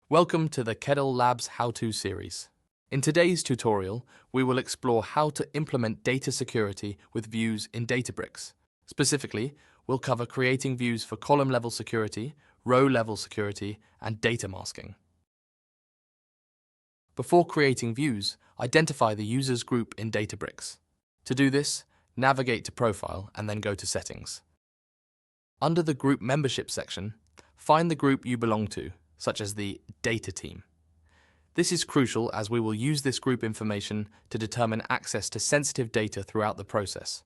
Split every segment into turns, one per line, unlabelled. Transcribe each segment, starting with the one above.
Welcome to the Kedal Labs How-To series. In today's tutorial, we will explore how to implement data security with views in Databricks. Specifically, we'll cover creating views for column-level security, row-level security, and data masking. Before creating views, identify the user's group in Databricks. To do this, navigate to Profile and then go to Settings. Under the Group Membership section, find the group you belong to, such as the Data team. This is crucial as we will use this group information to determine access to sensitive data throughout the process.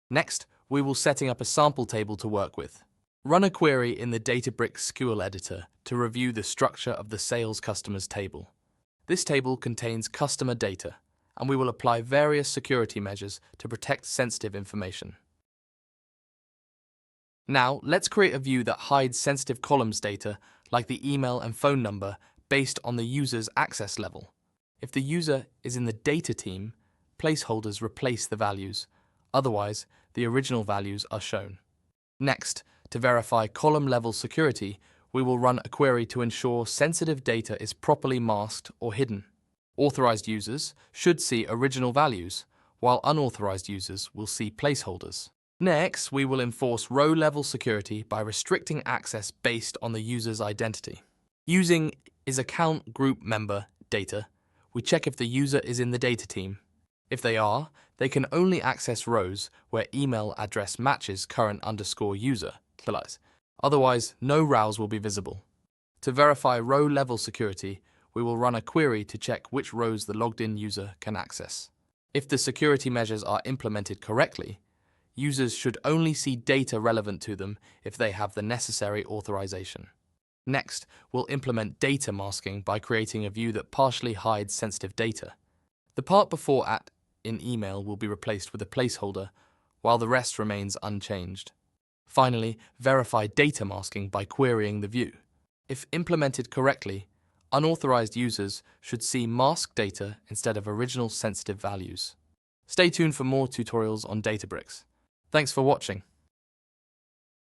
Next, we will setting up a sample table to work with. Run a query in the Databricks SQL editor to review the structure of the sales customers table. This table contains customer data, and we will apply various security measures to protect sensitive information. Now, let's create a view that hides sensitive columns data like the email and phone number based on the user's access level. If the user is in the data team, placeholders replace the values. Otherwise, the original values are shown. Next, to verify column-level security, we will run a query to ensure sensitive data is properly masked or hidden. Authorized users should see original values, while unauthorized users will see placeholders. Next, we will enforce row-level security by restricting access based on the user's identity. Using is_account group member data, we check if the user is in the data team. If they are, they can only access rows where email address matches current_user. Otherwise, no rows will be visible. To verify row-level security, we will run a query to check which rows the logged-in user can access. If the security measures are implemented correctly, users should only see data relevant to them if they have the necessary authorization. Next, we'll implement data masking by creating a view that partially hides sensitive data. The part before in email will be replaced with a placeholder, while the rest remains unchanged. Finally, verify data masking by querying the view. If implemented correctly, unauthorized users should see masked data instead of original sensitive values. Stay tuned for more tutorials on Databricks. Thanks for watching.